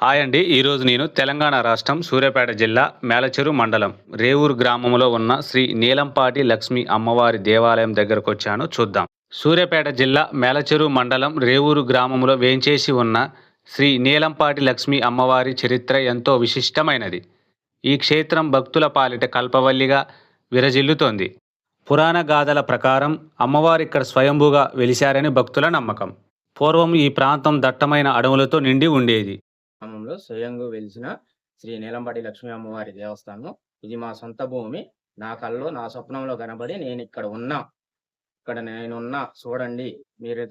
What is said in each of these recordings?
Hi అండి. ఈరోజు నేను తెలంగాణ రాష్ట్రం సూర్యాపేట జిల్లా మేలచెరు మండలం రేవూరు గ్రామంలో ఉన్న శ్రీ నీలంపాటి లక్ష్మి అమ్మవారి దేవాలయం దగ్గరకొచ్చాను. చూద్దాం. సూర్యాపేట జిల్లా మేలచెరు మండలం రేవూరు గ్రామంలో వేంచేసి ఉన్న శ్రీ నీలంపాటి లక్ష్మి అమ్మవారి చరిత్ర ఎంతో విశిష్టమైనది. ఈ క్షేత్రం భక్తుల పాలిట కల్పవల్లిగా విరజిల్లుతోంది. పురాణ గాథల ప్రకారం అమ్మవారు ఇక్కడ స్వయంభూగా వెలిశారని భక్తుల నమ్మకం. పూర్వం ఈ ప్రాంతం దట్టమైన అడవులతో నిండి ఉండేది. గ్రామంలో స్వయంగా వెలిసిన శ్రీ నీలంపాటి లక్ష్మీ అమ్మవారి దేవస్థానం. ఇది మా సొంత భూమి. నా కల్లో నా స్వప్నంలో కనబడి నేను ఇక్కడ నేనున్నా చూడండి మీరు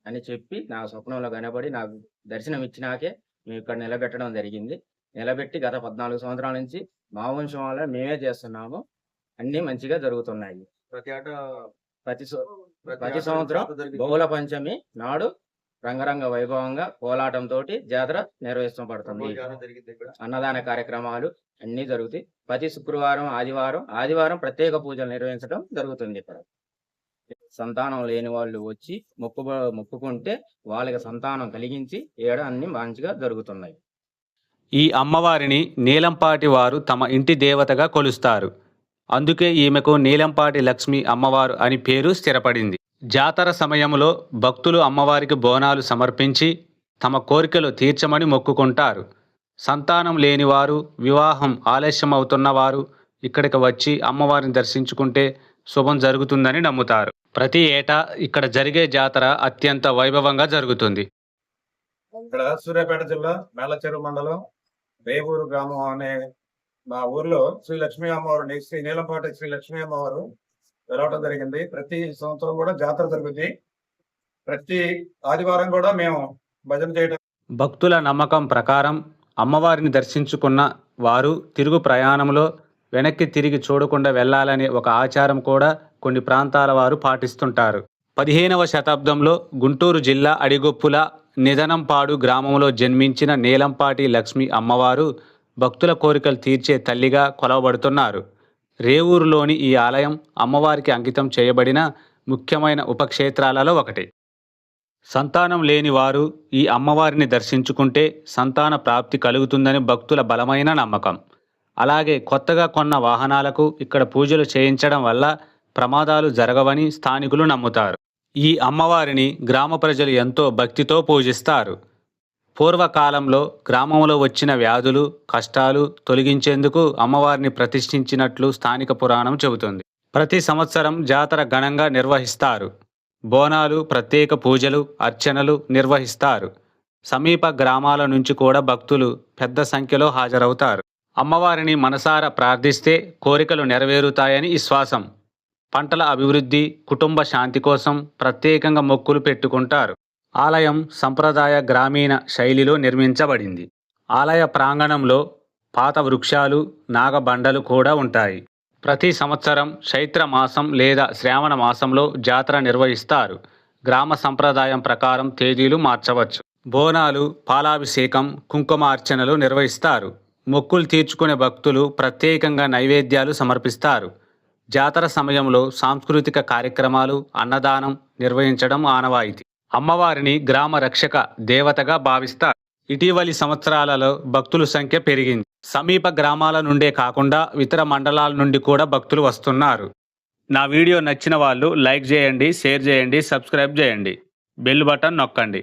అని చెప్పి నా స్వప్నంలో కనబడి నాకు దర్శనం ఇచ్చినాకే మేము ఇక్కడ నిలబెట్టడం జరిగింది. నిలబెట్టి గత 14 సంవత్సరాల నుంచి మా వంశం వల్ల మేమే చేస్తున్నాము. అన్ని మంచిగా జరుగుతున్నాయి. ప్రతి సంవత్సరం బహుళ పంచమి నాడు రంగరంగ వైభవంగా కోలాటంతో జాతర నిర్వహించబడుతుంది. అన్నదాన కార్యక్రమాలు అన్ని జరుగుతాయి. ప్రతి శుక్రవారం ఆదివారం ప్రత్యేక పూజలు నిర్వహించడం జరుగుతుంది. ఇక్కడ సంతానం లేని వాళ్ళు వచ్చి మొక్కుకుంటే వాళ్ళకి సంతానం కలిగించి అన్ని మంచిగా జరుగుతున్నాయి. ఈ అమ్మవారిని నీలంపాటి వారు తమ ఇంటి దేవతగా కొలుస్తారు. అందుకే ఈమెకు నీలంపాటి లక్ష్మి అమ్మవారు అని పేరు స్థిరపడింది. జాతర సమయంలో భక్తులు అమ్మవారికి బోనాలు సమర్పించి తమ కోరికలు తీర్చమని మొక్కుకుంటారు. సంతానం లేనివారు, వివాహం ఆలస్యమవుతున్నవారు ఇక్కడికి వచ్చి అమ్మవారిని దర్శించుకుంటే శుభం జరుగుతుందని నమ్ముతారు. ప్రతి ఏటా ఇక్కడ జరిగే జాతర అత్యంత వైభవంగా జరుగుతుంది. ఇక్కడ సూర్యాపేట జిల్లా మేలచెరు మండలం రేవూరు గ్రామం అనే మా ఊర్లో శ్రీ లక్ష్మీ అమ్మవారు, శ్రీ నీలంపాటి శ్రీ లక్ష్మీ అమ్మవారు వెలవటం జరిగింది. ప్రతి సంవత్సరం కూడా జాతర జరుగుతుంది. ప్రతి ఆదివారం కూడా మేము భజన చేయడం. భక్తుల నమ్మకం ప్రకారం అమ్మవారిని దర్శించుకున్న వారు తిరుగు ప్రయాణంలో వెనక్కి తిరిగి చూడకుండా వెళ్లాలనే ఒక ఆచారం కూడా కొన్ని ప్రాంతాల వారు పాటిస్తుంటారు. 15వ శతాబ్దంలో గుంటూరు జిల్లా అడిగొప్పుల నిదనంపాడు గ్రామంలో జన్మించిన నీలంపాటి లక్ష్మి అమ్మవారు భక్తుల కోరికలు తీర్చే తల్లిగా కొలవబడుతున్నారు. రేవూరులోని ఈ ఆలయం అమ్మవారికి అంకితం చేయబడిన ముఖ్యమైన ఉపక్షేత్రాలలో ఒకటి. సంతానం లేని వారు ఈ అమ్మవారిని దర్శించుకుంటే సంతాన ప్రాప్తి కలుగుతుందని భక్తుల బలమైన నమ్మకం. అలాగే కొత్తగా కొన్న వాహనాలకు ఇక్కడ పూజలు చేయించడం వల్ల ప్రమాదాలు జరగవని స్థానికులు నమ్ముతారు. ఈ అమ్మవారిని గ్రామ ప్రజలు ఎంతో భక్తితో పూజిస్తారు. పూర్వకాలంలో గ్రామంలో వచ్చిన వ్యాధులు, కష్టాలు తొలగించేందుకు అమ్మవారిని ప్రతిష్ఠించినట్లు స్థానిక పురాణం చెబుతుంది. ప్రతి సంవత్సరం జాతర ఘనంగా నిర్వహిస్తారు. బోనాలు, ప్రత్యేక పూజలు, అర్చనలు నిర్వహిస్తారు. సమీప గ్రామాల నుంచి కూడా భక్తులు పెద్ద సంఖ్యలో హాజరవుతారు. అమ్మవారిని మనసారా ప్రార్థిస్తే కోరికలు నెరవేరుతాయని విశ్వాసం. పంటల అభివృద్ధి, కుటుంబ శాంతి కోసం ప్రత్యేకంగా మొక్కులు పెట్టుకుంటారు. ఆలయం సంప్రదాయ గ్రామీణ శైలిలో నిర్మించబడింది. ఆలయ ప్రాంగణంలో పాత వృక్షాలు, నాగబండలు కూడా ఉంటాయి. ప్రతి సంవత్సరం చైత్ర మాసం లేదా శ్రావణ మాసంలో జాతర నిర్వహిస్తారు. గ్రామ సంప్రదాయం ప్రకారం తేదీలు మార్చవచ్చు. బోనాలు, పాలాభిషేకం, కుంకుమార్చనలు నిర్వహిస్తారు. మొక్కులు తీర్చుకునే భక్తులు ప్రత్యేకంగా నైవేద్యాలు సమర్పిస్తారు. జాతర సమయంలో సాంస్కృతిక కార్యక్రమాలు, అన్నదానం నిర్వహించడం ఆనవాయితీ. అమ్మవారిని గ్రామ రక్షక దేవతగా భావిస్తారు. ఇటీవలి సంవత్సరాలలో భక్తుల సంఖ్య పెరిగింది. సమీప గ్రామాల నుండే కాకుండా ఇతర మండలాల నుండి కూడా భక్తులు వస్తున్నారు. నా వీడియో నచ్చిన వాళ్ళు లైక్ చేయండి, షేర్ చేయండి, సబ్స్క్రైబ్ చేయండి, బెల్ బటన్ నొక్కండి.